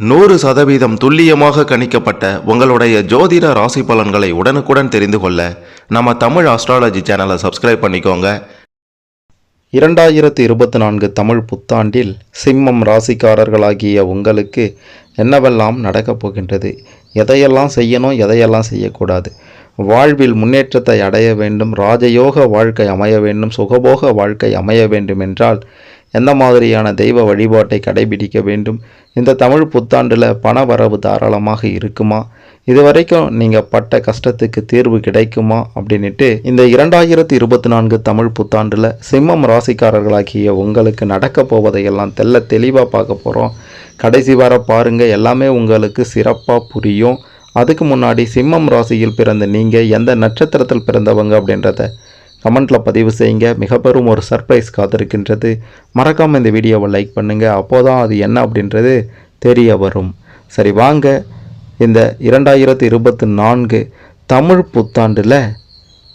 100% துல்லியமாக கணிக்கப்பட்ட உங்களுடைய ஜோதிட ராசி பலன்களை உடனுக்குடன் தெரிந்து கொள்ள நம்ம தமிழ் ஆஸ்ட்ராலஜி சேனலை சப்ஸ்கிரைப் பண்ணிக்கோங்க. 2024 தமிழ் புத்தாண்டில் சிம்மம் ராசிக்காரர்களாகிய உங்களுக்கு என்னவெல்லாம் நடக்கப் போகின்றது, எதையெல்லாம் செய்யணும், எதையெல்லாம் செய்யக்கூடாது, வாழ்வில் முன்னேற்றத்தை அடைய வேண்டும், ராஜயோக வாழ்க்கை அமைய வேண்டும், சுகபோக வாழ்க்கை அமைய வேண்டும் என்றால் எந்த மாதிரியான தெய்வ வழிபாட்டை கடைபிடிக்க வேண்டும், இந்த தமிழ் புத்தாண்டில் பண வரவு தாராளமாக இருக்குமா, இதுவரைக்கும் நீங்கள் பட்ட கஷ்டத்துக்கு தீர்வு கிடைக்குமா அப்படின்ட்டு இந்த 2024 தமிழ் புத்தாண்டில் சிம்மம் ராசிக்காரர்களாகிய உங்களுக்கு நடக்க போவதையெல்லாம் தெளிவாக பார்க்க போகிறோம். கடைசி வர பாருங்கள், எல்லாமே உங்களுக்கு சிறப்பாக புரியும். அதுக்கு முன்னாடி சிம்மம் ராசியில் பிறந்த நீங்கள் எந்த நட்சத்திரத்தில் பிறந்தவங்க அப்படின்றத கமெண்ட்டில் பதிவு செய்யுங்க. மிக பெரும் ஒரு சர்ப்ரைஸ் காத்திருக்கின்றது. மறக்காமல் இந்த வீடியோவை லைக் பண்ணுங்கள், அப்போதான் அது என்ன அப்படின்றது தெரிய வரும். சரி வாங்க, இந்த 2024 தமிழ் புத்தாண்டில்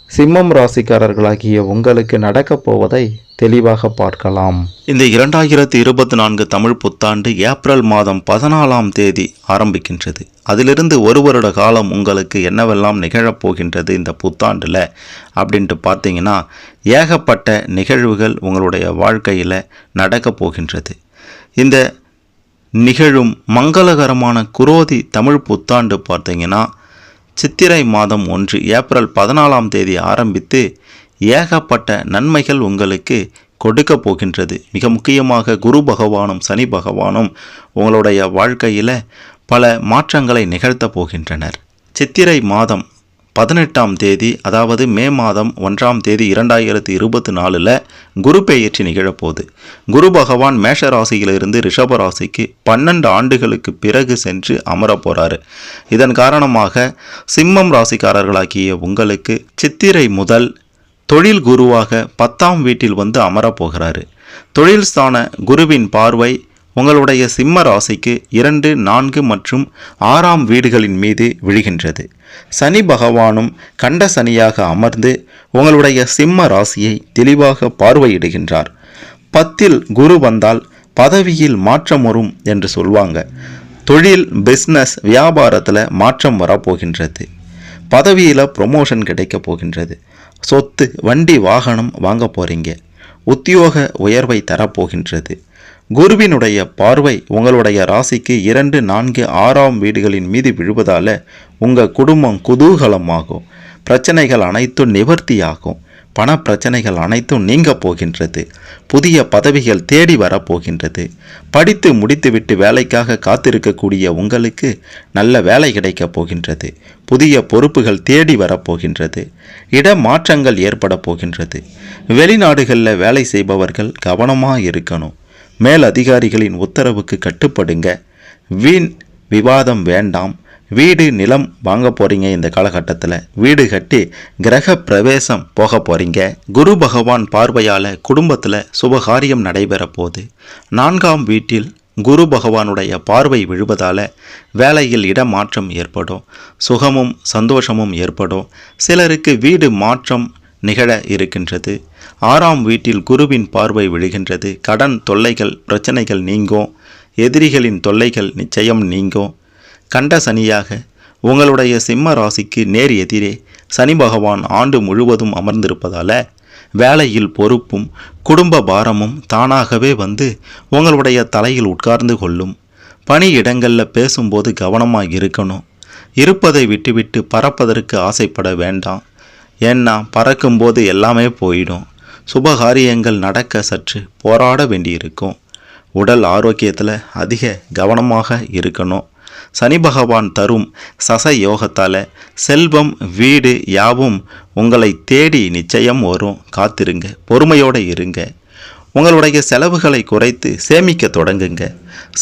சிம்மம் ராசிக்காரர்களாகிய உங்களுக்கு நடக்கப் போவதை தெளிவாக பார்க்கலாம். இந்த 2024 தமிழ் புத்தாண்டு ஏப்ரல் மாதம் 14ஆம் தேதி ஆரம்பிக்கின்றது. அதிலிருந்து ஒரு வருட காலம் உங்களுக்கு என்னவெல்லாம் நிகழப்போகின்றது இந்த புத்தாண்டில் அப்படின்ட்டு பார்த்தீங்கன்னா, ஏகப்பட்ட நிகழ்வுகள் உங்களுடைய வாழ்க்கையில் நடக்கப் போகின்றது. இந்த நிகழும் மங்களகரமான குரோதி தமிழ் புத்தாண்டு பார்த்தீங்கன்னா சித்திரை மாதம் 1 ஏப்ரல் 14ஆம் தேதி ஆரம்பித்து ஏகப்பட்ட நன்மைகள் உங்களுக்கு கொடுக்க போகின்றது. மிக முக்கியமாக குரு பகவானும் சனி பகவானும் உங்களுடைய வாழ்க்கையில் பல மாற்றங்களை நிகழ்த்த போகின்றனர். சித்திரை மாதம் 18ஆம் தேதி, அதாவது மே மாதம் 1ஆம் தேதி 2024 குரு பெயர்ச்சி நிகழப்போகுது. குரு பகவான் மேஷ ராசியிலிருந்து ரிஷப ராசிக்கு 12 ஆண்டுகளுக்கு பிறகு சென்று அமர போகிறாரு. இதன் காரணமாக சிம்மம் ராசிக்காரர்களாகிய உங்களுக்கு சித்திரை முதல் தொழில் குருவாக 10ஆம் வீட்டில் வந்து அமரப்போகிறாரு. தொழில் ஸ்தான குருவின் பார்வை உங்களுடைய சிம்ம ராசிக்கு 2, 4 மற்றும் 6ஆம் வீடுகளின் மீது விழுகின்றது. சனி பகவானும் கண்ட சனியாக அமர்ந்து உங்களுடைய சிம்ம ராசியை தெளிவாக பார்வையிடுகின்றார். 10இல் குரு வந்தால் பதவியில் மாற்றம் வரும் என்று சொல்வாங்க. தொழில், பிஸ்னஸ், வியாபாரத்தில் மாற்றம் வரப்போகின்றது. பதவியில் ப்ரொமோஷன் கிடைக்க போகின்றது. சொத்து, வண்டி, வாகனம் வாங்க போகிறீங்க. உத்தியோக உயர்வை தரப்போகின்றது. குருவினுடைய பார்வை உங்களுடைய ராசிக்கு 2, 4, 6ஆம் வீடுகளின் மீது விழுவதால் உங்கள் குடும்பம் குதூகலமாகும். பிரச்சனைகள் அனைத்தும் நிவர்த்தியாகும். பண பிரச்சனைகள் அனைத்தும் நீங்க போகின்றது. புதிய பதவிகள் தேடி வரப்போகின்றது. படித்து முடித்துவிட்டு வேலைக்காக காத்திருக்கக்கூடிய உங்களுக்கு நல்ல வேலை கிடைக்கப் போகின்றது. புதிய பொறுப்புகள் தேடி வரப்போகின்றது. இடமாற்றங்கள் ஏற்பட போகின்றது. வெளிநாடுகளில் வேலை செய்பவர்கள் கவனமாக இருக்கணும். மேல் அதிகாரிகளின் உத்தரவுக்கு கட்டுப்படுங்க. வீண் விவாதம் வேண்டாம். வீடு, நிலம் வாங்க போகிறீங்க. இந்த காலகட்டத்தில் வீடு கட்டி கிரக பிரவேசம் போக போகிறீங்க. குரு பகவான் பார்வையால் குடும்பத்தில் சுபகாரியம் நடைபெற போகுது. 4ஆம் வீட்டில் குரு பகவானுடைய பார்வை விழுவதால் வேலையில் இடமாற்றம் ஏற்படும். சுகமும் சந்தோஷமும் ஏற்படும். சிலருக்கு வீடு மாற்றம் நிகழ இருக்கின்றது. 6ஆம் வீட்டில் குருவின் பார்வை விழுகின்றது. கடன் தொல்லைகள், பிரச்சனைகள் நீங்கும். எதிரிகளின் தொல்லைகள் நிச்சயம் நீங்கும். கண்ட சனியாக உங்களுடைய சிம்ம ராசிக்கு நேர் எதிரே சனி பகவான் ஆண்டு முழுவதும் அமர்ந்திருப்பதால் வேலையில் பொறுப்பும் குடும்ப பாரமும் தானாகவே வந்து உங்களுடைய தலையில் உட்கார்ந்து கொள்ளும். பணி இடங்களில் பேசும்போது கவனமாக இருக்கணும். இருப்பதை விட்டுவிட்டு பறப்பதற்கு ஆசைப்பட வேண்டாம். ஏன்னா பறக்கும்போது எல்லாமே போயிடும். சுபகாரியங்கள் நடக்க சற்று போராட வேண்டியிருக்கும். உடல் ஆரோக்கியத்தில் அதிக கவனமாக இருக்கணும். சனி பகவான் தரும் சச யோகத்தால் செல்வம், வீடு யாவும் உங்களை தேடி நிச்சயம் வரும். காத்திருங்க, பொறுமையோடு இருங்க. உங்களுடைய செலவுகளை குறைத்து சேமிக்க தொடங்குங்க.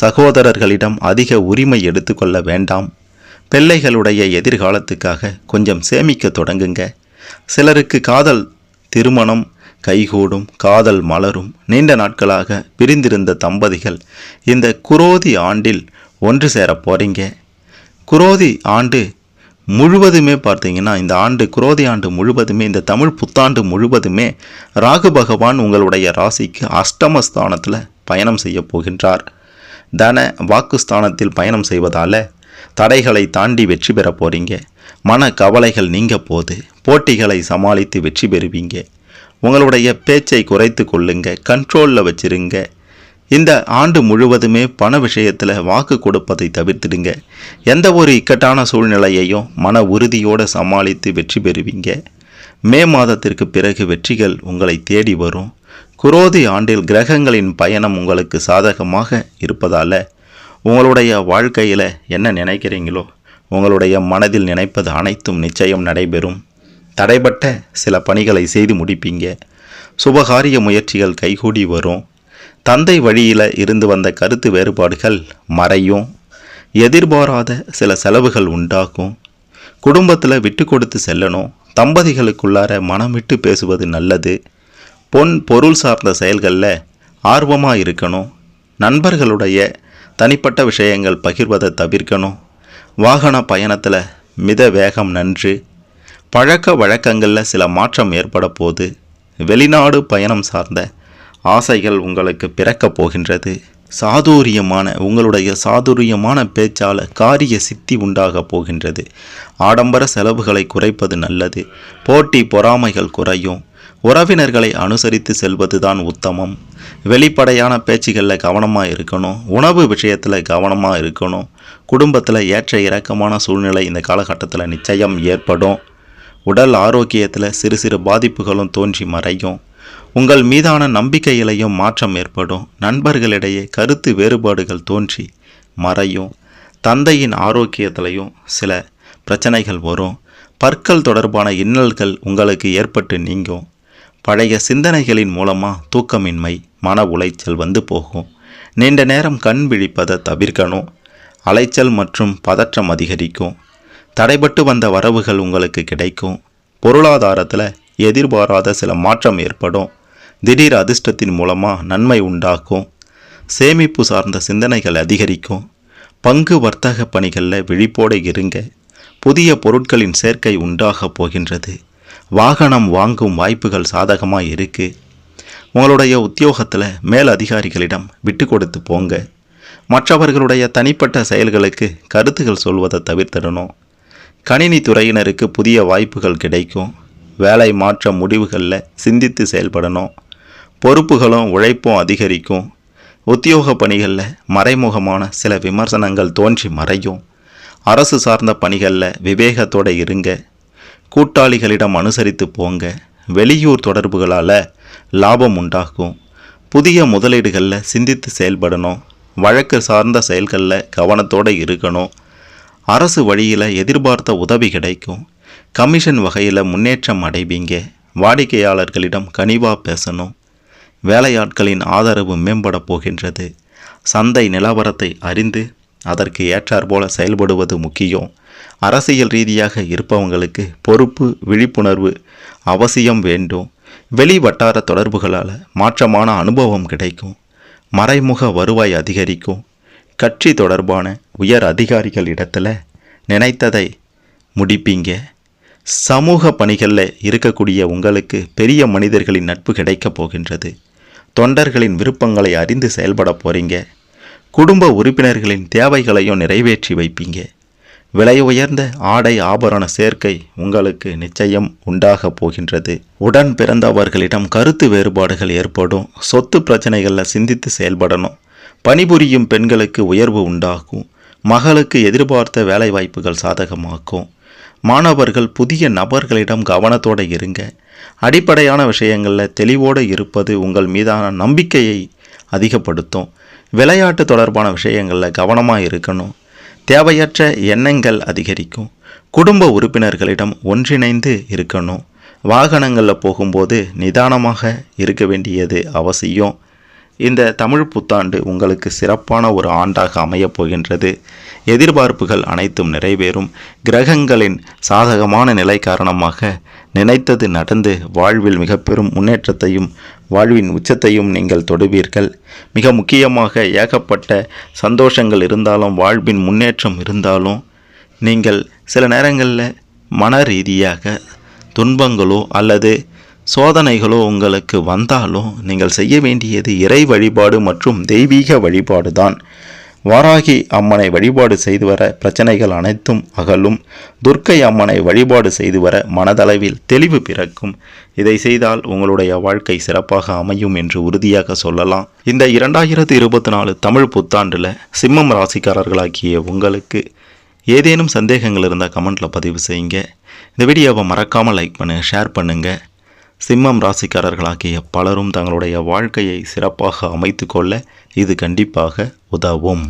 சகோதரர்களிடம் அதிக உரிமை எடுத்துக்கொள்ள வேண்டாம். பிள்ளைகளுடைய எதிர்காலத்துக்காக கொஞ்சம் சேமிக்க தொடங்குங்க. சிலருக்கு காதல் திருமணம் கைகூடும். காதல் மலரும். நீண்ட நாட்களாக பிரிந்திருந்த தம்பதிகள் இந்த குரோதி ஆண்டில் ஒன்று சேர போகிறீங்க. குரோதி ஆண்டு முழுவதுமே பார்த்தீங்கன்னா, இந்த ஆண்டு குரோதி ஆண்டு முழுவதுமே, இந்த தமிழ் புத்தாண்டு முழுவதுமே ராகு பகவான் உங்களுடைய ராசிக்கு அஷ்டமஸ்தானத்தில் பயணம் செய்ய போகின்றார். தன வாக்குஸ்தானத்தில் பயணம் செய்வதால் தடைகளை தாண்டி வெற்றி பெற போகிறீங்க. மன கவலைகள் நீங்க போது போட்டிகளை சமாளித்து வெற்றி பெறுவீங்க. உங்களுடைய பேச்சை குறைத்து கொள்ளுங்க, கண்ட்ரோலில் வச்சிருங்க. இந்த ஆண்டு முழுவதுமே பண விஷயத்தில் வாக்கு கொடுப்பதை தவிர்த்துடுங்க. எந்த ஒரு இக்கட்டான சூழ்நிலையையும் மன உறுதியோடு சமாளித்து வெற்றி பெறுவீங்க. மே மாதத்திற்கு பிறகு வெற்றிகள் உங்களை தேடி வரும். குரோதி ஆண்டில் கிரகங்களின் பயணம் உங்களுக்கு சாதகமாக இருப்பதால் உங்களுடைய வாழ்க்கையில் என்ன நினைக்கிறீங்களோ, உங்களுடைய மனதில் நினைப்பது அனைத்தும் நிச்சயம் நடைபெறும். தடைப்பட்ட சில பணிகளை செய்து முடிப்பீங்க. சுபகாரிய முயற்சிகள் கைகூடி வரும். தந்தை வழியில் இருந்து வந்த கருத்து வேறுபாடுகள் மறையும். எதிர்பாராத சில செலவுகள் உண்டாகும். குடும்பத்தில் விட்டு கொடுத்து செல்லணும். தம்பதிகளுக்குள்ளார மனம் விட்டு பேசுவது நல்லது. பொருள் சார்ந்த செயல்களில் ஆர்வமாக இருக்கணும். நண்பர்களுடைய தனிப்பட்ட விஷயங்கள் பகிர்வதை தவிர்க்கணும். வாகன பயணத்தில் மித வேகம் நன்று. பழக்க வழக்கங்களில் சில மாற்றம் ஏற்பட போது. வெளிநாடு பயணம் சார்ந்த ஆசைகள் உங்களுக்கு பிறக்கப் போகின்றது. உங்களுடைய சாதுரியமான பேச்சால் காரிய சித்தி உண்டாக போகின்றது. ஆடம்பர செலவுகளை குறைப்பது நல்லது. போட்டி பொறாமைகள் குறையும். உறவினர்களை அனுசரித்து செல்வதுதான் உத்தமம். வெளிப்படையான பேச்சுகளில் கவனமாக இருக்கணும். உணவு விஷயத்தில் கவனமாக இருக்கணும். குடும்பத்தில் ஏற்ற இறக்கமான சூழ்நிலை இந்த காலகட்டத்தில் நிச்சயம் ஏற்படும். உடல் ஆரோக்கியத்தில் சிறு சிறு பாதிப்புகளும் தோன்றி மறையும். உங்கள் மீதான நம்பிக்கையிலையும் மாற்றம் ஏற்படும். நண்பர்களிடையே கருத்து வேறுபாடுகள் தோன்றி மறையும். தந்தையின் ஆரோக்கியத்திலையும் சில பிரச்சனைகள் வரும். பற்கள் தொடர்பான இன்னல்கள் உங்களுக்கு ஏற்பட்டு நீங்கும். பழைய சிந்தனைகளின் மூலமாக தூக்கமின்மை, மன உளைச்சல் வந்து போகும். நீண்ட நேரம் கண் விழிப்பதை தவிர்க்கணும். அலைச்சல் மற்றும் பதற்றம் அதிகரிக்கும். தடைபட்டு வந்த வரவுகள் உங்களுக்கு கிடைக்கும். பொருளாதாரத்தில் எதிர்பாராத சில மாற்றம் ஏற்படும். திடீர் அதிர்ஷ்டத்தின் மூலமாக நன்மை உண்டாக்கும். சேமிப்பு சார்ந்த சிந்தனைகள் அதிகரிக்கும். பங்கு வர்த்தக பணிகளில் விழிப்போடு இருங்க. புதிய பொருட்களின் சேர்க்கை உண்டாக போகின்றது. வாகனம் வாங்கும் வாய்ப்புகள் சாதகமாக இருக்குது. உங்களுடைய உத்தியோகத்தில் மேல் அதிகாரிகளிடம் விட்டு கொடுத்து போங்க. மற்றவர்களுடைய தனிப்பட்ட செயல்களுக்கு கருத்துகள் சொல்வதை தவிர்த்திடணும். கணினி துறையினருக்கு புதிய வாய்ப்புகள் கிடைக்கும். வேலை மாற்ற முடிவுகளில் சிந்தித்து செயல்படணும். பொறுப்புகளும் உழைப்பும் அதிகரிக்கும். உத்தியோக பணிகளில் மறைமுகமான சில விமர்சனங்கள் தோன்றி மறையும். அரசு சார்ந்த பணிகளில் விவேகத்தோடு இருங்க. கூட்டாளிகளிடம் அனுசரித்து போங்க. வெளியூர் தொடர்புகளால் லாபம் உண்டாகும். புதிய முதலீடுகளில் சிந்தித்து செயல்படணும். வழக்கு சார்ந்த செயல்களில் கவனத்தோடு இருக்கணும். அரசு வழியில் எதிர்பார்த்த உதவி கிடைக்கும். கமிஷன் வகையில் முன்னேற்றம் அடைவீங்க. வாடிக்கையாளர்களிடம் கனிவாக பேசணும். வேலையாட்களின் ஆதரவு மேம்பட போகின்றது. சந்தை நிலவரத்தை அறிந்து அதற்கு ஏற்றாற்போல செயல்படுவது முக்கியம். அரசியல் ரீதியாக இருப்பவங்களுக்கு பொறுப்பு விழிப்புணர்வு அவசியம் வேண்டும். வெளி வட்டார தொடர்புகளால் மாற்றமான அனுபவம் கிடைக்கும். மறைமுக வருவாய் அதிகரிக்கும். கட்சி தொடர்பான உயர் அதிகாரிகள் இடத்துல நினைத்ததை முடிப்பீங்க. சமூக பணிகளில் இருக்கக்கூடிய உங்களுக்கு பெரிய மனிதர்களின் நட்பு கிடைக்கப் போகின்றது. தொண்டர்களின் விருப்பங்களை அறிந்து செயல்பட போகிறீங்க. குடும்ப உறுப்பினர்களின் தேவைகளையும் நிறைவேற்றி வைப்பீங்க. விலை உயர்ந்த ஆடை ஆபரண சேர்க்கை உங்களுக்கு நிச்சயம் உண்டாக போகின்றது. உடன் பிறந்தவர்களிடம் கருத்து வேறுபாடுகள் ஏற்படும். சொத்து பிரச்சனைகளில் சிந்தித்து செயல்படணும். பணிபுரியும் பெண்களுக்கு உயர்வு உண்டாகும். மகளுக்கு எதிர்பார்த்த வேலை வாய்ப்புகள் சாதகமாக்கும். மாணவர்கள் புதிய நபர்களிடம் கவனத்தோடு இருங்க. அடிப்படையான விஷயங்களில் தெளிவோடு இருப்பது உங்கள் மீதான நம்பிக்கையை அதிகப்படுத்தும். விளையாட்டு தொடர்பான விஷயங்களில் கவனமாக இருக்கணும். தேவையற்ற எண்ணங்கள் அதிகரிக்கும். குடும்ப உறுப்பினர்களிடம் ஒன்றிணைந்து இருக்கணும். வாகனங்களில் போகும்போது நிதானமாக இருக்க வேண்டியது அவசியம். இந்த தமிழ் புத்தாண்டு உங்களுக்கு சிறப்பான ஒரு ஆண்டாக அமையப் போகின்றது. எதிர்பார்ப்புகள் அனைத்தும் நிறைவேறும். கிரகங்களின் சாதகமான நிலை காரணமாக நினைத்தது நடந்து வாழ்வில் மிக பெரும் முன்னேற்றத்தையும் வாழ்வின் உச்சத்தையும் நீங்கள் தொடுவீர்கள். மிக முக்கியமாக ஏகப்பட்ட சந்தோஷங்கள் இருந்தாலும் வாழ்வின் முன்னேற்றம் இருந்தாலும் நீங்கள் சில நேரங்களில் மன ரீதியாக துன்பங்களோ அல்லது சோதனைகளோ உங்களுக்கு வந்தாலும் நீங்கள் செய்ய வேண்டியது இறை வழிபாடு மற்றும் தெய்வீக வழிபாடு தான். வாராகி அம்மனை வழிபாடு செய்து வர பிரச்சனைகள் அனைத்தும் அகலும். துர்க்கை அம்மனை வழிபாடு செய்து வர மனதளவில் தெளிவு பிறக்கும். இதை செய்தால் உங்களுடைய வாழ்க்கை சிறப்பாக அமையும் என்று உறுதியாக சொல்லலாம். இந்த 2024 தமிழ் புத்தாண்டில் சிம்மம் ராசிக்காரர்களாகிய உங்களுக்கு ஏதேனும் சந்தேகங்கள் இருந்தால் கமெண்ட்டில் பதிவு செய்யுங்க. இந்த வீடியோவை மறக்காமல் லைக் பண்ணுங்கள், ஷேர் பண்ணுங்கள். சிம்மம் ராசிக்காரர்களாகிய பலரும் தங்களுடைய வாழ்க்கையை சிறப்பாக அமைத்து கொள்ள இது கண்டிப்பாக உதவும்.